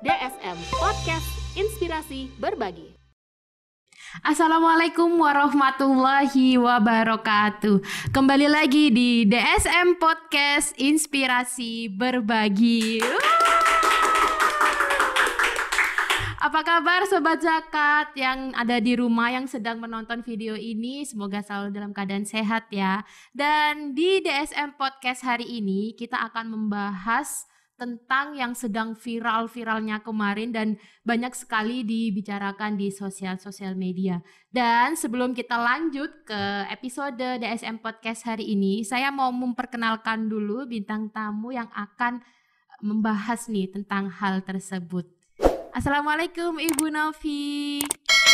DSM Podcast Inspirasi Berbagi. Assalamualaikum warahmatullahi wabarakatuh. Kembali lagi di DSM Podcast Inspirasi Berbagi. Apa kabar Sobat Zakat yang ada di rumah yang sedang menonton video ini? Semoga selalu dalam keadaan sehat ya. Dan di DSM Podcast hari ini kita akan membahas tentang yang sedang viral-viralnya kemarin dan banyak sekali dibicarakan di sosial media. Dan sebelum kita lanjut ke episode DSM Podcast hari ini, saya mau memperkenalkan dulu bintang tamu yang akan membahas nih tentang hal tersebut. Assalamualaikum Ibu Novi.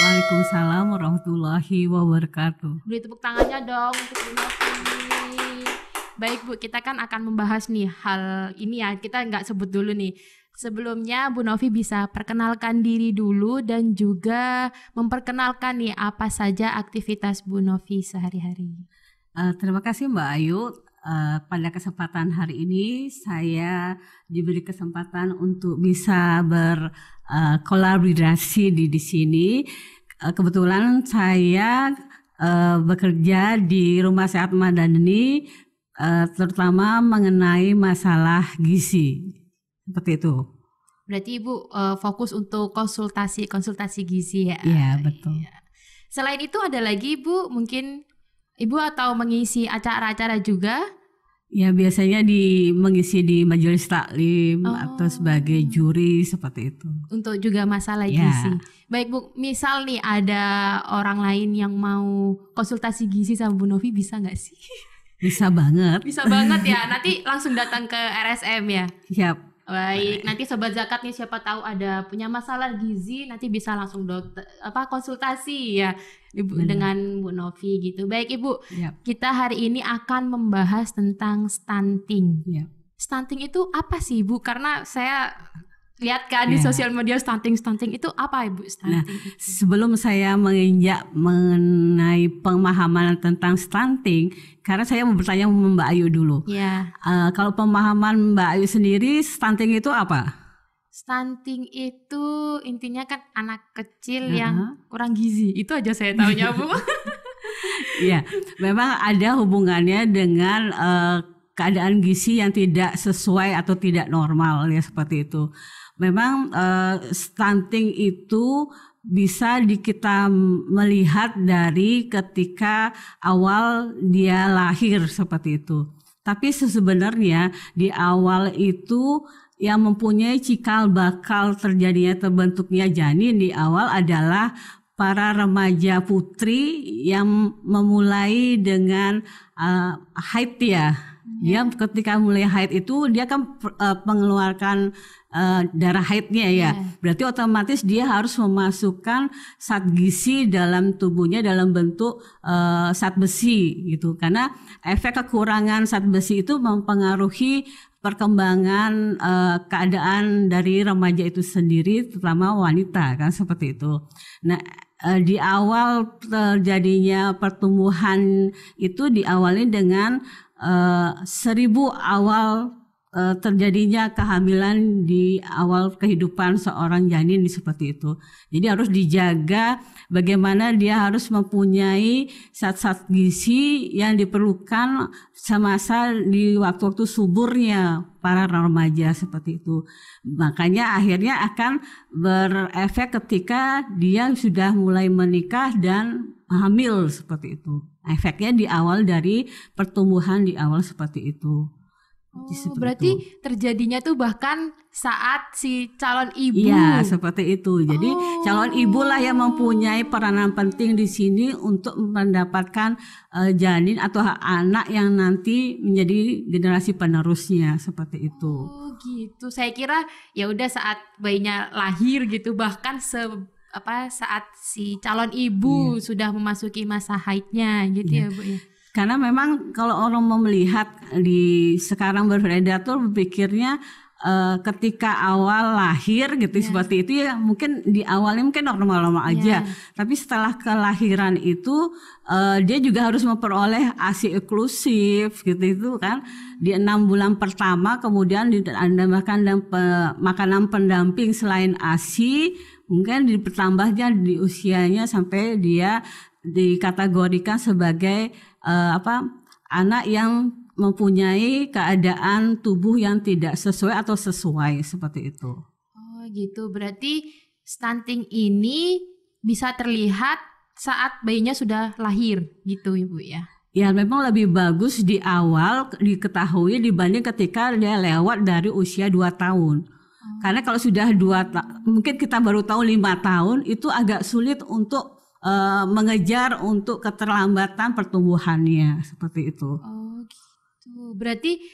Waalaikumsalam warahmatullahi wabarakatuh. Beri tepuk tangannya dong untuk Bu Novi. Baik Bu, kita kan akan membahas nih hal ini ya. Kita nggak sebut dulu nih. Sebelumnya Bu Novi bisa perkenalkan diri dulu dan juga memperkenalkan nih apa saja aktivitas Bu Novi sehari-hari. Terima kasih Mbak Ayu. Pada kesempatan hari ini saya diberi kesempatan untuk bisa berkolaborasi di sini. Kebetulan saya bekerja di Rumah Sehat Madani, terutama mengenai masalah gizi, seperti itu. Berarti Ibu fokus untuk konsultasi gizi ya? Iya, betul. Ya. Selain itu ada lagi Ibu, mungkin Ibu atau mengisi acara-acara juga? Ya, biasanya mengisi di majelis taklim atau sebagai juri seperti itu. Untuk juga masalah gizi. Baik Bu, misal nih ada orang lain yang mau konsultasi gizi sama Bu Novi, bisa nggak sih? Bisa banget. Bisa banget ya. Nanti langsung datang ke RSM ya. Siap. Baik, nanti Sobat Zakat nih siapa tahu ada punya masalah gizi, nanti bisa langsung konsultasi ya Ibu dengan Bu Novi gitu. Baik Ibu, kita hari ini akan membahas tentang stunting. Stunting itu apa sih Ibu? Karena saya lihat kan di sosial media stunting itu apa Ibu stunting? Nah, sebelum saya menginjak mengenai pemahaman tentang stunting, karena saya mau bertanya Mbak Ayu dulu. Kalau pemahaman Mbak Ayu sendiri, stunting itu apa? Stunting itu intinya kan anak kecil yang kurang gizi. Itu aja saya taunya Bu. Ya, memang ada hubungannya dengan keadaan gizi yang tidak sesuai atau tidak normal ya, seperti itu. Memang stunting itu bisa kita melihat dari ketika awal dia lahir seperti itu. Tapi sebenarnya di awal itu yang mempunyai cikal bakal terbentuknya janin di awal adalah para remaja putri yang memulai dengan haid ya. Dia ketika mulai haid itu dia kan mengeluarkan darah haidnya ya. Berarti otomatis dia harus memasukkan zat gizi dalam tubuhnya dalam bentuk zat besi gitu. Karena efek kekurangan zat besi itu mempengaruhi perkembangan keadaan dari remaja itu sendiri, terutama wanita kan, seperti itu. Nah, di awal terjadinya pertumbuhan itu diawali dengan 1000 awal terjadinya kehamilan di awal kehidupan seorang janin seperti itu. Jadi harus dijaga bagaimana dia harus mempunyai zat-zat gizi yang diperlukan semasa di waktu-waktu suburnya para remaja seperti itu. Makanya akhirnya akan berefek ketika dia sudah mulai menikah dan hamil seperti itu. Efeknya di awal dari pertumbuhan di awal seperti itu. Berarti terjadinya tuh bahkan saat si calon ibu. Iya, seperti itu. Jadi calon ibu lah yang mempunyai peranan penting di sini untuk mendapatkan janin atau anak yang nanti menjadi generasi penerusnya seperti itu. Oh, gitu. Saya kira ya udah saat bayinya lahir gitu, bahkan saat si calon ibu sudah memasuki masa haidnya gitu ya Bu ya. Karena memang kalau orang mau melihat di sekarang beredar tuh berpikirnya ketika awal lahir gitu seperti itu ya, mungkin di awalnya mungkin normal-normal aja, tapi setelah kelahiran itu dia juga harus memperoleh ASI eksklusif gitu itu kan di 6 bulan pertama, kemudian ditambahkan makanan pendamping selain ASI, mungkin ditambahnya di usianya sampai dia dikategorikan sebagai anak yang mempunyai keadaan tubuh yang tidak sesuai atau sesuai seperti itu. Oh gitu, berarti stunting ini bisa terlihat saat bayinya sudah lahir gitu Ibu ya? Ya memang lebih bagus di awal diketahui dibanding ketika dia lewat dari usia 2 tahun. Karena kalau sudah 2 mungkin kita baru tahu 5 tahun itu agak sulit untuk mengejar untuk keterlambatan pertumbuhannya seperti itu. Oh gitu. Berarti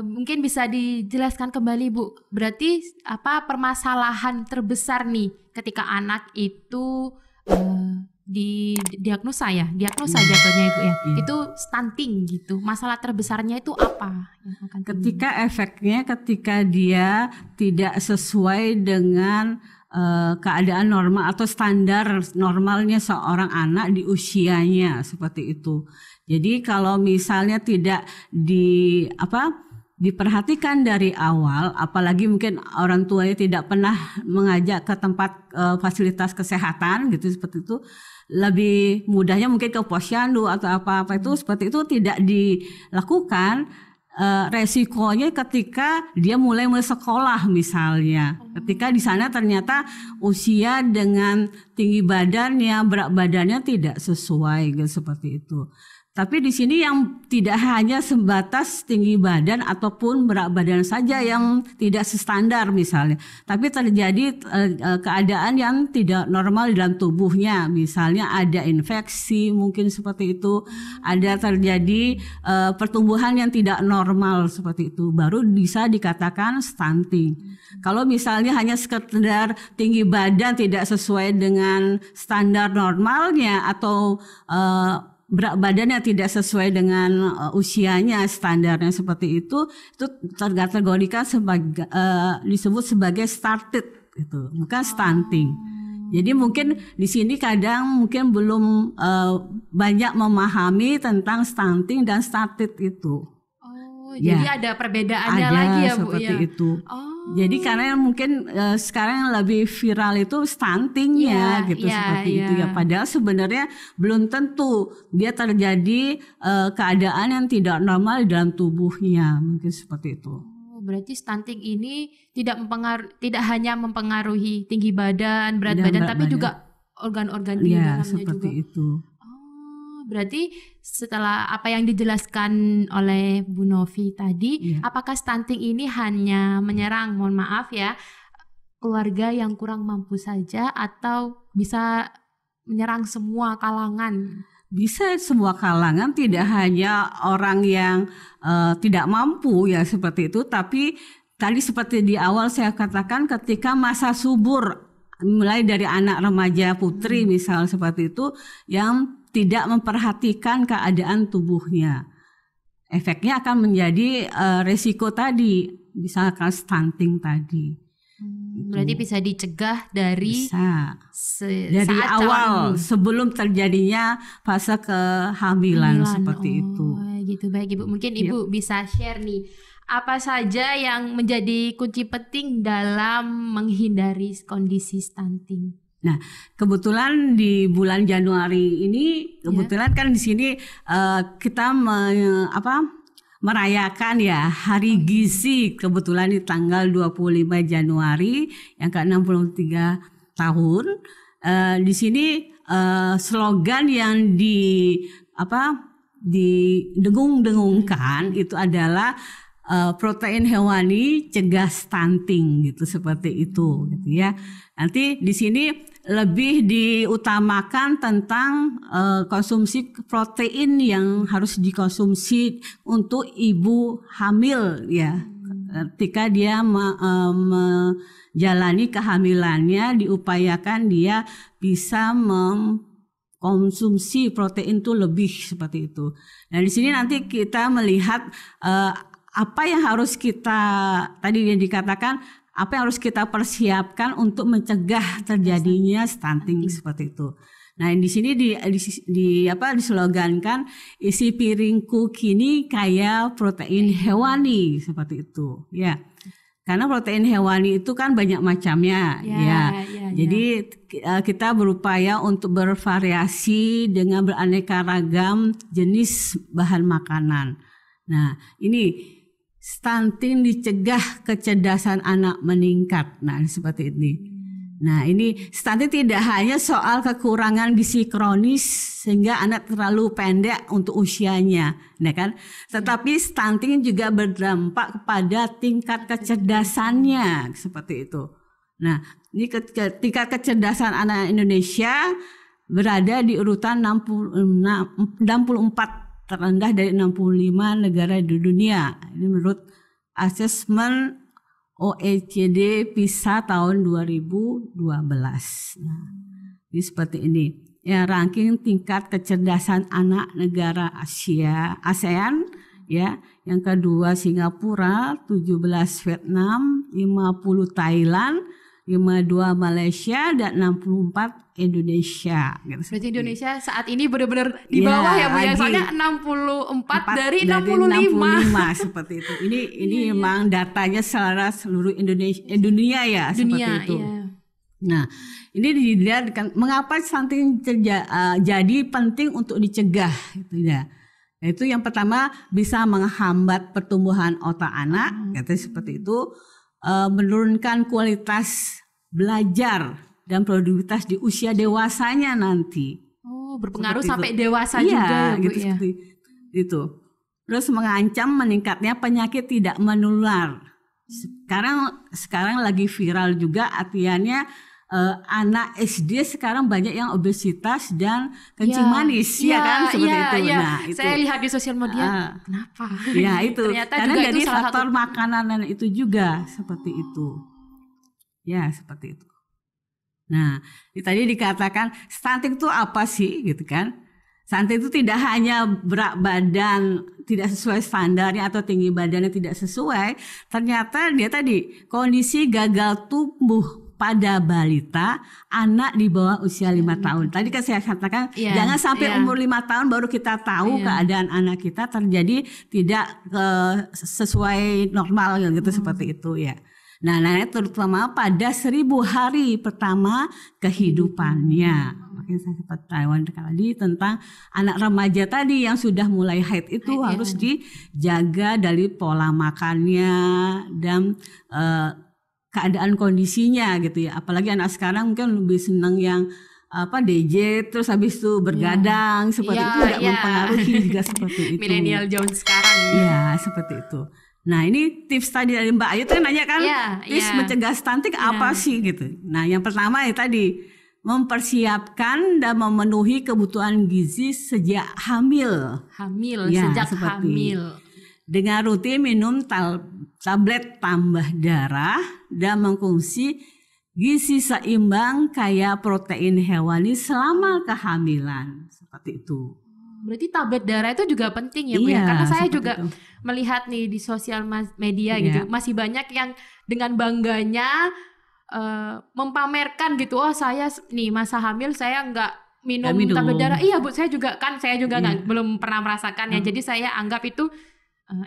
mungkin bisa dijelaskan kembali Bu. Berarti apa permasalahan terbesar nih ketika anak itu diagnosa jatuhnya Ibu ya. Itu stunting gitu. Masalah terbesarnya itu apa yang akan ketika dia tidak sesuai dengan keadaan normal atau standar normalnya seorang anak di usianya seperti itu. Jadi kalau misalnya tidak diperhatikan dari awal, apalagi mungkin orang tuanya tidak pernah mengajak ke tempat fasilitas kesehatan gitu seperti itu, lebih mudahnya mungkin ke posyandu atau apa-apa itu seperti itu tidak dilakukan. Resikonya ketika dia mulai sekolah misalnya, ketika di sana ternyata usia dengan tinggi badannya, berat badannya tidak sesuai gitu, seperti itu. Tapi di sini yang tidak hanya sebatas tinggi badan ataupun berat badan saja yang tidak standar misalnya, tapi terjadi keadaan yang tidak normal dalam tubuhnya, misalnya ada infeksi mungkin seperti itu, ada terjadi pertumbuhan yang tidak normal seperti itu, baru bisa dikatakan stunting. Kalau misalnya hanya sekedar tinggi badan tidak sesuai dengan standar normalnya atau berat badannya tidak sesuai dengan usianya standarnya seperti itu terkategorikan sebagai disebut sebagai started itu, bukan stunting. Jadi mungkin di sini kadang mungkin belum banyak memahami tentang stunting dan started itu. Jadi ada perbedaannya lagi ya Bu seperti ya. Itu. Jadi karena mungkin sekarang yang lebih viral itu stuntingnya seperti itu ya. Padahal sebenarnya belum tentu dia terjadi keadaan yang tidak normal dalam tubuhnya, mungkin seperti itu. Berarti stunting ini tidak hanya mempengaruhi tinggi badan, berat badan, tapi juga organ-organ di dalamnya seperti juga. Itu. Berarti setelah apa yang dijelaskan oleh Bu Novi tadi, apakah stunting ini hanya menyerang, mohon maaf ya, keluarga yang kurang mampu saja atau bisa menyerang semua kalangan? Bisa semua kalangan, tidak hanya orang yang tidak mampu ya seperti itu, tapi tadi seperti di awal saya katakan ketika masa subur, mulai dari anak remaja putri misal seperti itu yang tidak memperhatikan keadaan tubuhnya, efeknya akan menjadi resiko tadi, misalkan stunting tadi. Berarti bisa dicegah dari dari awal sebelum terjadinya fase kehamilan seperti itu. Gitu, baik Ibu. Mungkin Ibu bisa share nih apa saja yang menjadi kunci penting dalam menghindari kondisi stunting. Nah, kebetulan di bulan Januari ini kebetulan kan di sini kita merayakan ya Hari Gizi, kebetulan di tanggal 25 Januari yang ke-63 tahun. Di sini slogan yang didengung-dengungkan itu adalah protein hewani cegah stunting gitu, seperti itu gitu ya. Nanti di sini lebih diutamakan tentang konsumsi protein yang harus dikonsumsi untuk ibu hamil ya. Ketika dia menjalani kehamilannya, diupayakan dia bisa konsumsi protein itu lebih seperti itu. Nah, di sini nanti kita melihat apa yang harus kita tadi yang dikatakan apa yang harus kita persiapkan untuk mencegah terjadinya stunting seperti itu. Nah, di sini dislogankan isi piringku kini kaya protein hewani seperti itu, ya. Karena protein hewani itu kan banyak macamnya, ya. Jadi kita berupaya untuk bervariasi dengan beraneka ragam jenis bahan makanan. Nah, ini stunting dicegah kecerdasan anak meningkat. Nah, seperti ini. Nah, ini stunting tidak hanya soal kekurangan gizi kronis sehingga anak terlalu pendek untuk usianya, nah kan? Tetapi stunting juga berdampak kepada tingkat kecerdasannya seperti itu. Nah, ini tingkat kecerdasan anak Indonesia berada di urutan 64 terendah dari 65 negara di dunia. Ini menurut asesmen OECD PISA tahun 2012. Nah, ini seperti ini. Ya, ranking tingkat kecerdasan anak negara ASEAN, ya. Yang kedua Singapura, 17 Vietnam, 50 Thailand, 52 Malaysia dan 64 Indonesia. Berarti Indonesia saat ini benar-benar di bawah ya Bu ya. Soalnya 64 dari 65 seperti itu. Ini memang datanya seluruh dunia ya seperti itu. Nah, ini dilihat kan mengapa stunting jadi penting untuk dicegah itu ya. Yaitu yang pertama bisa menghambat pertumbuhan otak anak, seperti itu. Menurunkan kualitas belajar dan produktivitas di usia dewasanya nanti. Oh, berpengaruh sampai dewasa juga ya, Bu, ya. Itu. Terus mengancam meningkatnya penyakit tidak menular. Sekarang lagi viral juga artinya anak SD sekarang banyak yang obesitas dan kencing manis, ya kan seperti itu. Ya. Nah, itu. Saya lihat di sosial media, kenapa? Ya itu. Ternyata karena juga dari itu faktor makanan itu juga seperti itu. Ya seperti itu. Nah, tadi dikatakan stunting itu apa sih, gitu kan? Stunting itu tidak hanya berat badan tidak sesuai standarnya atau tinggi badannya tidak sesuai, ternyata dia tadi kondisi gagal tumbuh pada balita, anak di bawah usia 5 tahun. Tadi kan saya katakan jangan sampai umur 5 tahun baru kita tahu keadaan anak kita terjadi tidak sesuai normal gitu seperti itu ya. Nah, terutama pada 1000 hari pertama kehidupannya. Makanya saya sempat Taiwan tadi tentang anak remaja tadi yang sudah mulai haid itu harus dijaga dari pola makannya dan keadaan kondisinya gitu ya. Apalagi anak sekarang mungkin lebih senang yang DJ terus habis itu bergadang seperti itu tidak mempengaruhi juga seperti itu. Milenial zaman sekarang. Iya, seperti itu. Nah, ini tips tadi dari Mbak Ayu tuh nanya kan tips mencegah stunting apa sih gitu. Nah, yang pertama ya tadi mempersiapkan dan memenuhi kebutuhan gizi sejak hamil. Sejak hamil. Dengan rutin minum tablet tambah darah dan mengkonsumsi gizi seimbang kaya protein hewani selama kehamilan seperti itu. Berarti tablet darah itu juga penting ya Bu ya? Karena saya juga melihat nih di sosial media gitu masih banyak yang dengan bangganya memamerkan gitu, oh saya nih masa hamil saya nggak minum tablet darah. Iya Bu, saya juga belum pernah merasakan ya. Jadi saya anggap itu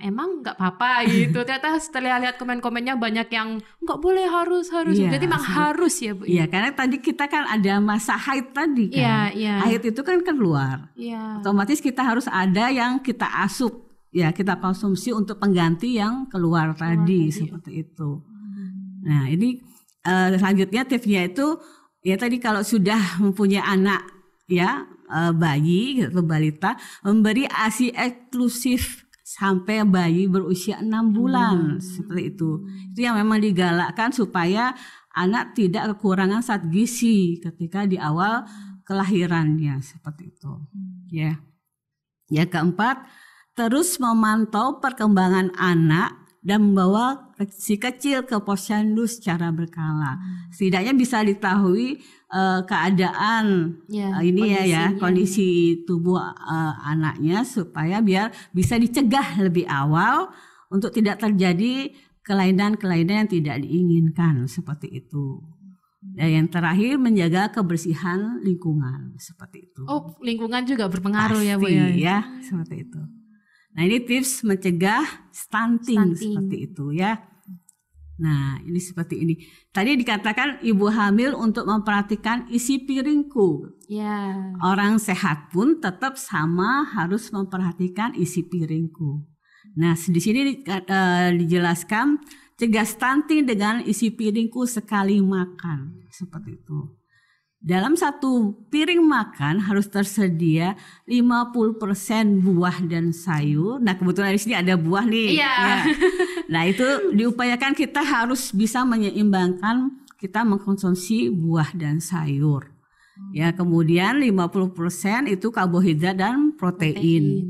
emang nggak apa-apa gitu. Ternyata setelah lihat komen-komennya banyak yang nggak boleh harus. Jadi memang harus ya Bu. Iya, karena tadi kita kan ada masa haid tadi kan. Haid itu kan keluar. Otomatis kita harus ada yang kita asup, ya kita konsumsi untuk pengganti yang keluar tadi seperti itu. Nah, ini selanjutnya tipsnya itu ya tadi kalau sudah mempunyai anak ya bayi atau balita, memberi ASI eksklusif sampai bayi berusia 6 bulan seperti itu. Itu yang memang digalakkan supaya anak tidak kekurangan zat gizi ketika di awal kelahirannya seperti itu. Ya. Yang keempat, terus memantau perkembangan anak dan membawa si kecil ke posyandu secara berkala. Setidaknya bisa diketahui keadaan kondisi tubuh anaknya supaya biar bisa dicegah lebih awal untuk tidak terjadi kelainan-kelainan yang tidak diinginkan seperti itu. Dan yang terakhir menjaga kebersihan lingkungan seperti itu. Oh, lingkungan juga berpengaruh ya Bu Pasti, ya, seperti itu. Nah, ini tips mencegah stunting. Seperti itu ya. Nah, ini seperti ini. Tadi dikatakan ibu hamil untuk memperhatikan isi piringku. Ya. Orang sehat pun tetap sama harus memperhatikan isi piringku. Nah, di sini dijelaskan cegah stunting dengan isi piringku sekali makan. Seperti itu. Dalam satu piring makan harus tersedia 50% buah dan sayur. Nah, kebetulan di sini ada buah nih. Iya. Ya. Nah, itu diupayakan kita harus bisa menyeimbangkan kita mengkonsumsi buah dan sayur. Ya, kemudian 50% itu karbohidrat dan protein.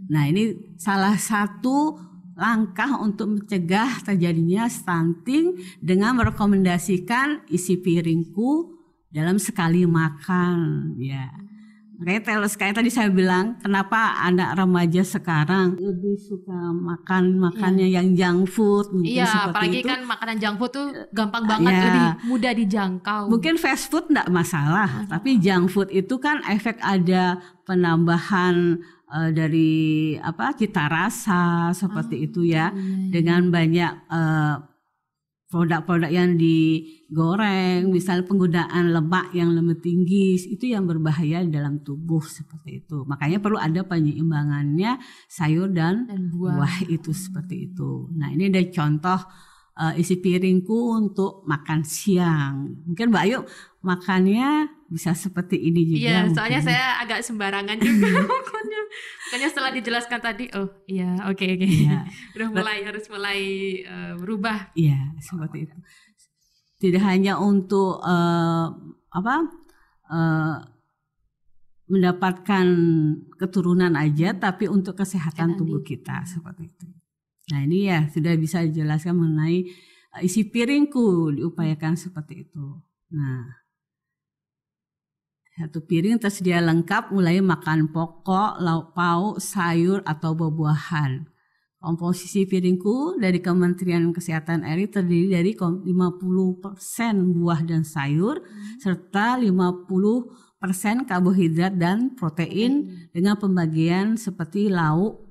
Nah, ini salah satu langkah untuk mencegah terjadinya stunting dengan merekomendasikan isi piringku dalam sekali makan, ya. Makanya sekali tadi saya bilang kenapa anak remaja sekarang lebih suka makannya yang junk food, mungkin seperti apalagi itu. kan makanan junk food tuh gampang banget, lebih mudah dijangkau. Mungkin fast food enggak masalah, tapi junk food itu kan efek ada penambahan dari cita rasa seperti itu ya, dengan banyak produk-produk yang digoreng, misalnya penggunaan lemak yang lebih tinggi, itu yang berbahaya dalam tubuh seperti itu. Makanya perlu ada penyeimbangannya sayur dan buah itu seperti itu. Nah, ini ada contoh isi piringku untuk makan siang. Mungkin Mbak Ayu makannya bisa seperti ini juga. Iya, mungkin. soalnya saya agak sembarangan juga makannya. Makanya setelah dijelaskan tadi, oke. Ya. Harus mulai berubah. Iya, seperti itu. Tidak hanya untuk mendapatkan keturunan aja, tapi untuk kesehatan tubuh kita seperti itu. Nah, ini ya sudah bisa dijelaskan mengenai isi piringku, diupayakan seperti itu. Nah, satu piring tersedia lengkap mulai makan pokok, lauk pauk, sayur atau buah-buahan. Komposisi piringku dari Kementerian Kesehatan RI terdiri dari 50% buah dan sayur serta 50% karbohidrat dan protein dengan pembagian seperti lauk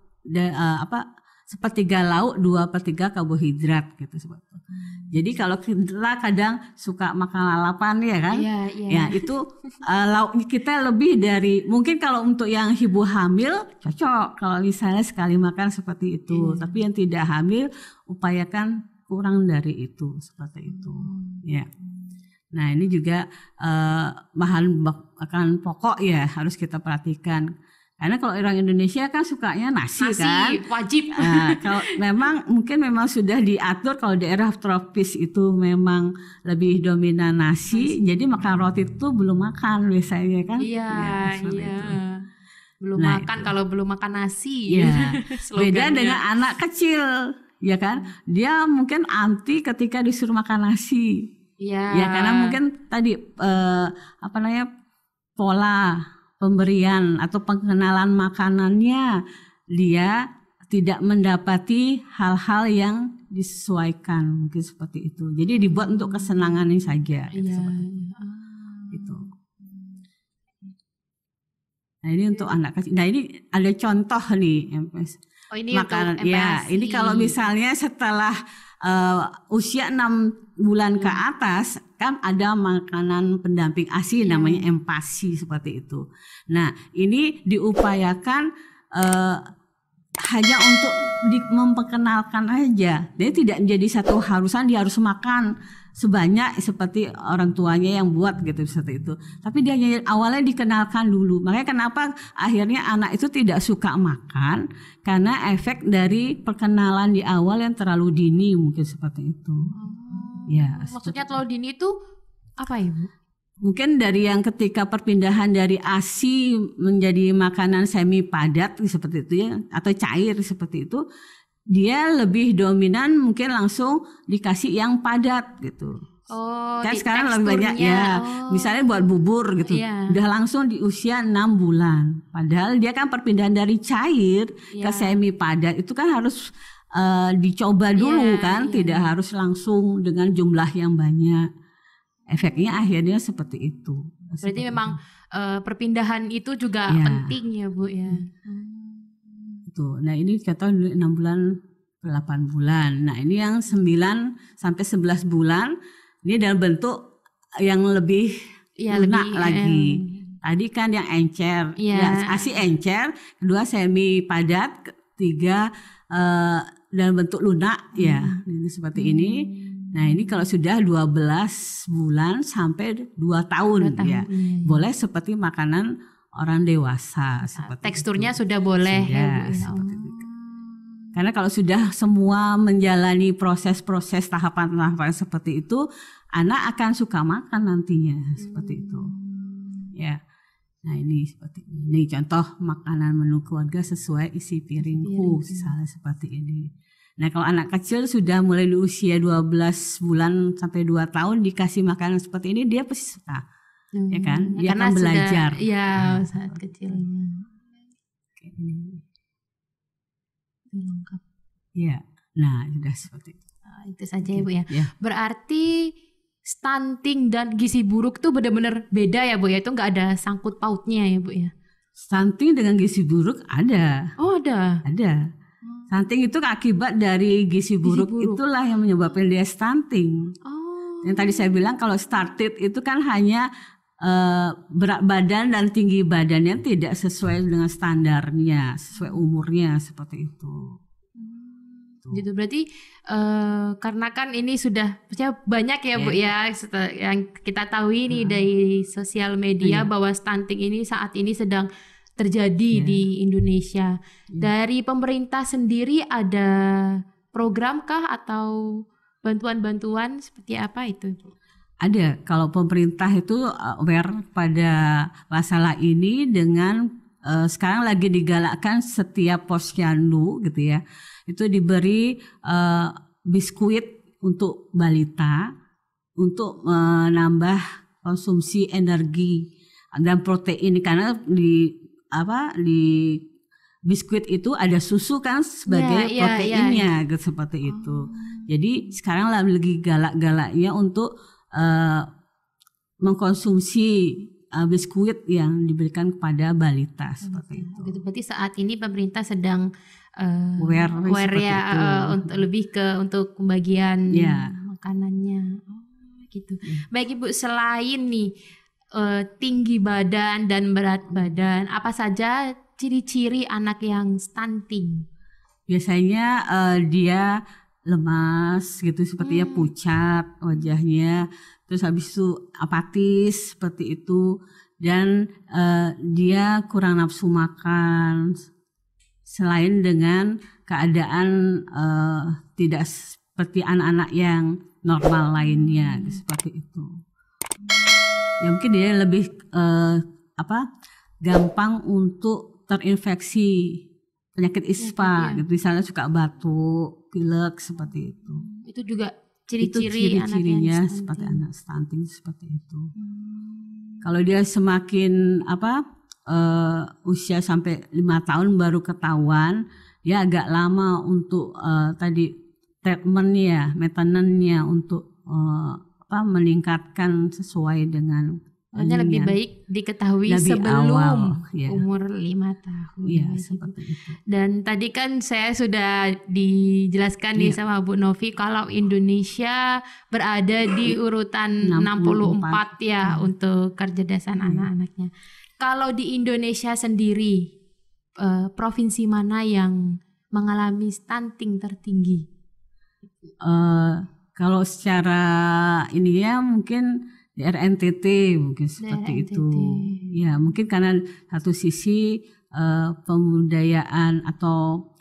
sepertiga lauk 2/3 karbohidrat gitu sebetulnya. Jadi kalau kita kadang suka makan lalapan ya kan, ya itu lauknya kita lebih dari, mungkin kalau untuk yang ibu hamil cocok kalau misalnya sekali makan seperti itu, tapi yang tidak hamil upayakan kurang dari itu seperti itu, ya. Nah, ini juga bahan makanan pokok ya harus kita perhatikan. Karena kalau orang Indonesia kan sukanya nasi kan, wajib. Nah, kalau memang sudah diatur kalau daerah tropis itu memang lebih dominan nasi. Jadi makan roti itu belum makan biasanya kan? Iya. Itu. Belum makan itu. Kalau belum makan nasi. Iya. Beda dengan anak kecil, ya kan? Dia mungkin anti ketika disuruh makan nasi. Iya. Ya karena mungkin tadi pola pemberian atau pengenalan makanannya dia tidak mendapati hal-hal yang disesuaikan, mungkin seperti itu. Jadi dibuat untuk kesenangannya saja. Iya. Gitu. Nah, ini untuk anak kecil. Nah, ini ada contoh nih ini makanan. Untuk Ya, ini kalau misalnya setelah usia 6 bulan ke atas kan ada makanan pendamping ASI namanya empasi seperti itu. Nah, ini diupayakan hanya untuk memperkenalkan aja. Dia tidak menjadi satu harusan dia harus makan sebanyak seperti orang tuanya yang buat gitu seperti itu. Tapi dia hanya awalnya dikenalkan dulu. Makanya kenapa akhirnya anak itu tidak suka makan karena efek dari perkenalan di awal yang terlalu dini mungkin seperti itu. Ya. Maksudnya terlalu dini itu apa ya, Bu? Mungkin dari yang ketika perpindahan dari ASI menjadi makanan semi padat seperti itu ya, atau cair seperti itu, dia lebih dominan mungkin langsung dikasih yang padat gitu. Oh, kan sekarang lebih banyak ya. Misalnya buat bubur gitu. Udah langsung di usia 6 bulan. Padahal dia kan perpindahan dari cair ke semi padat itu kan harus dicoba dulu kan, iya. tidak harus langsung dengan jumlah yang banyak. Efeknya akhirnya seperti itu. Berarti memang perpindahan itu juga Ya. penting ya Bu ya. Itu. Nah ini contoh 6 bulan 8 bulan. Nah ini yang 9 sampai 11 bulan ini dalam bentuk yang lebih Ya, lunak lebih, lagi. Tadi kan yang encer, Iya. ASI encer, kedua semi padat, ketiga dalam bentuk lunak ya, ini seperti ini. Nah ini kalau sudah 12 bulan sampai 2 tahun, 2 tahun, ya, iya. boleh seperti makanan orang dewasa seperti Teksturnya itu. sudah boleh Sudah, ya Bu ya. seperti itu. Karena kalau sudah semua menjalani proses-proses tahapan-tahapan seperti itu, anak akan suka makan nantinya seperti itu. Ya. Nah ini seperti ini. Ini contoh makanan menu keluarga sesuai isi piringku, misalnya seperti ini. Nah kalau anak kecil sudah mulai di usia 12 bulan sampai 2 tahun dikasih makanan seperti ini, dia pasti suka. Ya kan? Dia Karena akan belajar. Sudah, ya saat kecilnya. Kayak ini. Lengkap. Ya. Nah sudah seperti itu. Itu saja ya Bu ya. Ya. Berarti stunting dan gizi buruk tuh benar-benar beda ya Bu ya. Itu nggak ada sangkut pautnya ya Bu ya. Stunting dengan gizi buruk ada. Oh ada. Ada. Stunting itu akibat dari gizi buruk, itulah yang menyebabkan dia stunting. Oh. Yang tadi saya bilang kalau started itu kan hanya berat badan dan tinggi badannya tidak sesuai dengan standarnya, sesuai umurnya seperti itu. Gitu berarti karena kan ini sudah banyak ya Bu ya yang kita tahu ini dari sosial media bahwa stunting ini saat ini sedang terjadi di Indonesia. Dari pemerintah sendiri ada program kah atau bantuan-bantuan seperti apa itu? Ada, kalau pemerintah itu aware pada masalah ini dengan sekarang lagi digalakkan setiap posyandu gitu ya, itu diberi biskuit untuk balita untuk menambah konsumsi energi dan protein, karena di biskuit itu ada susu kan sebagai proteinnya gitu, seperti itu. Jadi sekarang lagi galak-galaknya untuk mengkonsumsi biskuit yang diberikan kepada balita seperti itu. Gitu. Berarti saat ini pemerintah sedang aware ya untuk lebih ke untuk pembagian makanannya. Gitu. Baik Ibu, selain nih tinggi badan dan berat badan, apa saja ciri-ciri anak yang stunting? Biasanya dia lemas gitu, sepertinya pucat wajahnya, terus habis itu apatis seperti itu, dan dia kurang nafsu makan, selain dengan keadaan tidak seperti anak-anak yang normal lainnya seperti itu. Ya mungkin dia lebih gampang untuk terinfeksi penyakit ispa gitu, misalnya suka batuk, pilek seperti itu. Itu juga ciri-cirinya seperti anak stunting seperti itu. Kalau dia semakin usia sampai 5 tahun baru ketahuan, dia agak lama untuk treatmentnya, maintenance-nya untuk meningkatkan sesuai dengan lebih baik diketahui lebih sebelum awal, umur 5 tahun. Iya, seperti itu. Dan tadi kan saya sudah dijelaskan nih sama Bu Novi kalau Indonesia berada di urutan 64 ya untuk kecerdasan anak-anaknya. Kalau di Indonesia sendiri, provinsi mana yang mengalami stunting tertinggi? Kalau secara ini ya mungkin di NTT mungkin seperti itu. Ya mungkin karena satu sisi pembudayaan atau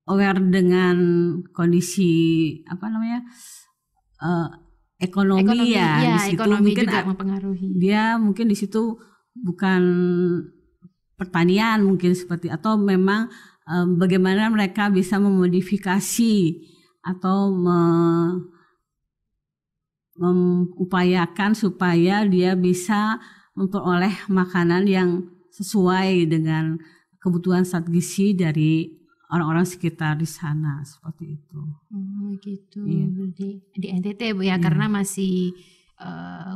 aware dengan kondisi ekonomi ya, di situ ekonomi mungkin juga mempengaruhi. Dia mungkin di situ bukan pertanian mungkin seperti, atau memang bagaimana mereka bisa memodifikasi atau mengupayakan supaya dia bisa memperoleh makanan yang sesuai dengan kebutuhan zat gizi dari orang-orang sekitar di sana seperti itu. Gitu. Iya. Berarti di NTT Bu ya, karena masih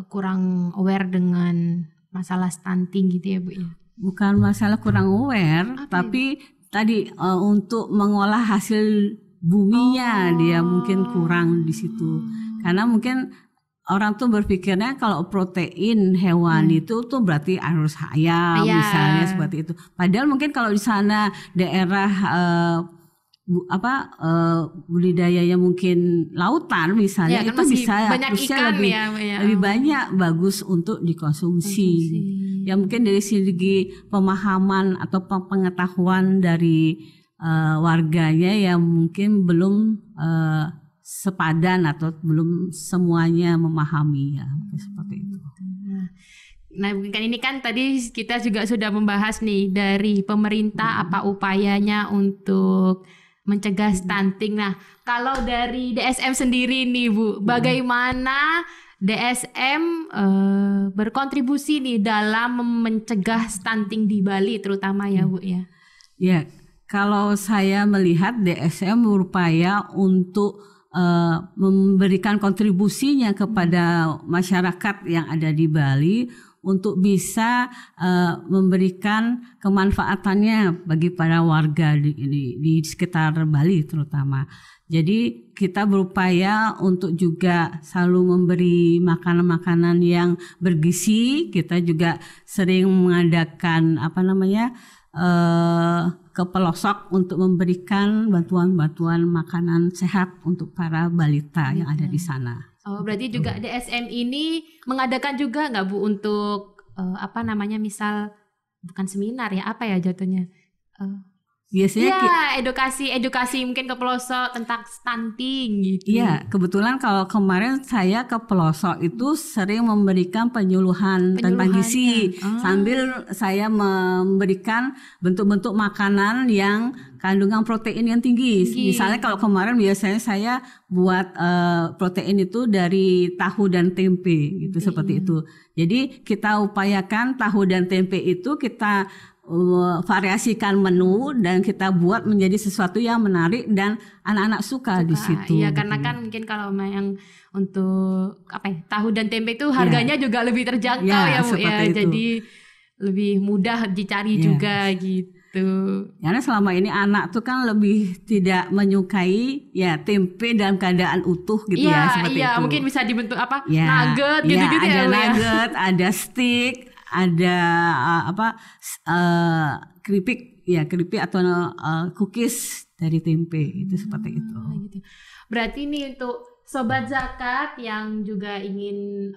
kurang aware dengan masalah stunting gitu ya Bu ya. Bukan masalah kurang aware, tapi tadi untuk mengolah hasil buminya dia mungkin kurang di situ. Karena mungkin orang tuh berpikirnya kalau protein hewan itu tuh berarti harus ayam misalnya seperti itu. Padahal mungkin kalau di sana daerah budidayanya mungkin lautan misalnya, itu bisa harusnya lebih banyak bagus untuk dikonsumsi. Ya mungkin dari segi pemahaman atau pengetahuan dari warganya yang mungkin belum sepadan atau belum semuanya memahami ya seperti itu. Nah, ini kan tadi kita juga sudah membahas nih dari pemerintah apa upayanya untuk mencegah stunting. Nah, kalau dari DSM sendiri nih Bu, bagaimana DSM berkontribusi nih dalam mencegah stunting di Bali terutama ya Bu ya? Ya, kalau saya melihat DSM berupaya untuk memberikan kontribusinya kepada masyarakat yang ada di Bali untuk bisa memberikan kemanfaatannya bagi para warga di sekitar Bali terutama. Jadi kita berupaya untuk juga selalu memberi makanan-makanan yang bergizi. Kita juga sering mengadakan ke pelosok untuk memberikan bantuan-bantuan makanan sehat untuk para balita yang ada di sana. Oh, berarti juga DSM ini mengadakan juga nggak Bu untuk misal bukan seminar ya, apa ya jatuhnya? Biasanya edukasi mungkin ke pelosok tentang stunting gitu. Iya, kebetulan kalau kemarin saya ke pelosok itu sering memberikan penyuluhan tentang gizi sambil saya memberikan bentuk-bentuk makanan yang kandungan protein yang tinggi. Misalnya kalau kemarin biasanya saya buat protein itu dari tahu dan tempe gitu seperti itu. Jadi kita upayakan tahu dan tempe itu kita variasikan menu dan kita buat menjadi sesuatu yang menarik dan anak-anak suka di situ. Iya, karena kan mungkin kalau yang untuk tahu dan tempe itu harganya juga lebih terjangkau ya Bu ya. Itu. Jadi lebih mudah dicari juga gitu. Karena selama ini anak tuh kan lebih tidak menyukai tempe dalam keadaan utuh gitu seperti itu. Iya, mungkin bisa dibentuk nugget gitu-gitu ya. Ada nugget, ada stick, ada keripik atau cookies dari tempe itu seperti itu. Gitu. Berarti nih untuk Sobat Zakat yang juga ingin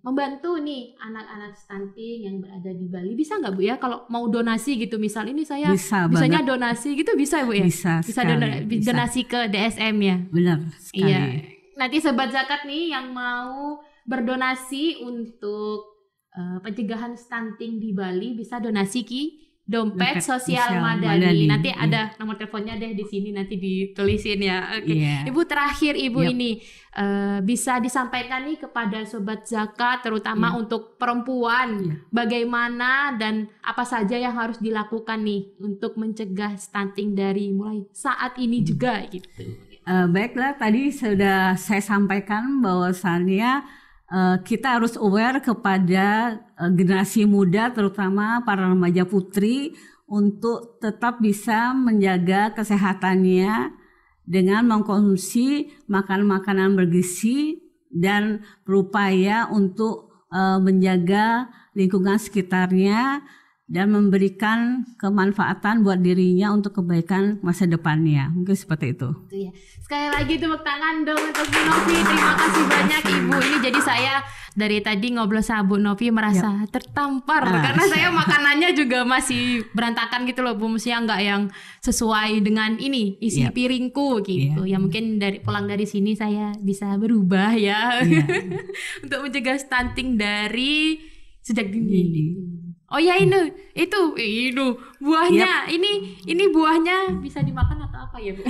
membantu nih anak-anak stunting yang berada di Bali, bisa nggak Bu ya kalau mau donasi gitu, misal ini saya bisanya donasi gitu, bisa Bu ya? Bisa donasi ke DSM ya? Benar sekali. Iya. Nanti Sobat Zakat nih yang mau berdonasi untuk pencegahan stunting di Bali bisa donasi ki dompet sosial Madani. Nanti ada nomor teleponnya deh di sini, nanti ditulisin ya. Oke. Ibu terakhir ini bisa disampaikan nih kepada Sobat Zakat terutama untuk perempuan, bagaimana dan apa saja yang harus dilakukan nih untuk mencegah stunting dari mulai saat ini juga gitu. Baiklah, tadi sudah saya sampaikan bahwasannya kita harus aware kepada generasi muda terutama para remaja putri untuk tetap bisa menjaga kesehatannya dengan mengkonsumsi makanan-makanan bergizi dan berupaya untuk menjaga lingkungan sekitarnya dan memberikan kemanfaatan buat dirinya untuk kebaikan masa depannya. Mungkin seperti itu. Sekali lagi tepuk tangan dong untuk Bu Novi. Terima kasih banyak Ibu. Ini jadi saya dari tadi ngobrol sama Bu Novi merasa tertampar karena saya makanannya juga masih berantakan gitu loh Bu. Mestinya nggak yang sesuai dengan ini isi piringku gitu. Ya mungkin pulang dari sini saya bisa berubah ya untuk mencegah stunting dari sejak dini. Oh ya itu buahnya. Ini buahnya bisa dimakan atau apa ya Bu?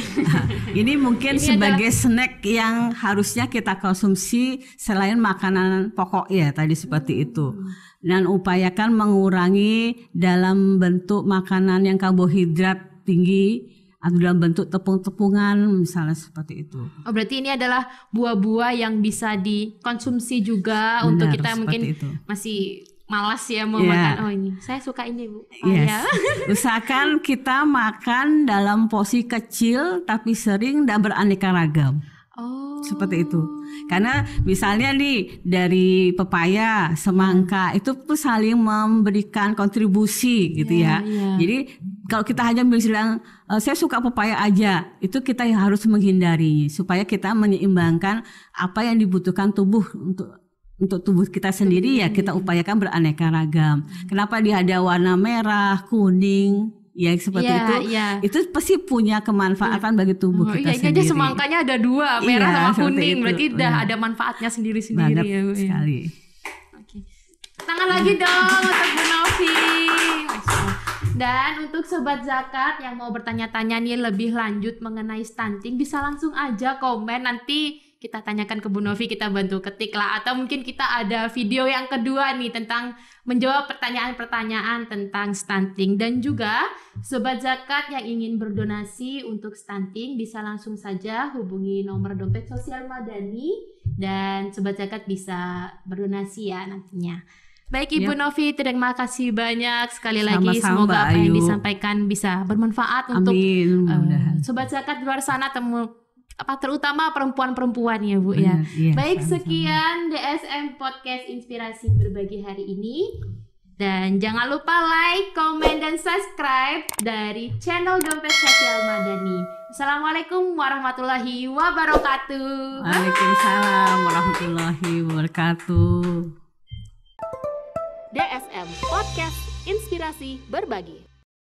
Ini mungkin Ini sebagai snack yang harusnya kita konsumsi selain makanan pokok ya tadi seperti itu. Dan upayakan mengurangi dalam bentuk makanan yang karbohidrat tinggi atau dalam bentuk tepung-tepungan misalnya seperti itu. Oh berarti ini adalah buah-buah yang bisa dikonsumsi juga. Benar, untuk kita mungkin itu. masih malas ya mau makan. Oh ini saya suka ini Bu. Yes. Usahakan kita makan dalam porsi kecil tapi sering dan beraneka ragam. Oh. Seperti itu. Karena misalnya nih dari pepaya, semangka itu tuh saling memberikan kontribusi gitu ya. Jadi kalau kita hanya bilang saya suka pepaya aja, itu kita harus menghindari supaya kita menyeimbangkan apa yang dibutuhkan tubuh untuk tubuh kita sendiri ya kita upayakan beraneka ragam. Kenapa dia ada warna merah, kuning, ya seperti itu. Itu pasti punya kemanfaatan bagi tubuh kita sendiri. Aja semangkanya ada 2, merah sama kuning. Berarti udah ada manfaatnya sendiri-sendiri banget ya Bu. Sekali. Oke. Tangan lagi dong untuk Bu Novi. Dan untuk Sobat Zakat yang mau bertanya-tanya nih lebih lanjut mengenai stunting bisa langsung aja komen, nanti kita tanyakan ke Bu Novi, kita bantu ketik lah, atau mungkin kita ada video yang kedua nih tentang menjawab pertanyaan-pertanyaan tentang stunting. Dan juga Sobat Zakat yang ingin berdonasi untuk stunting bisa langsung saja hubungi nomor dompet sosial Madani dan Sobat Zakat bisa berdonasi ya nantinya. Baik Ibu Novi, terima kasih banyak sekali lagi. Semoga apa yang disampaikan bisa bermanfaat untuk Sobat Zakat di luar sana, terutama perempuan-perempuan ya Bu ya. Baik, sekian DSM Podcast Inspirasi Berbagi hari ini. Dan jangan lupa like, komen, dan subscribe dari channel Dompet Sosial Madani. Assalamualaikum warahmatullahi wabarakatuh. Waalaikumsalam warahmatullahi wabarakatuh. DSM Podcast Inspirasi Berbagi.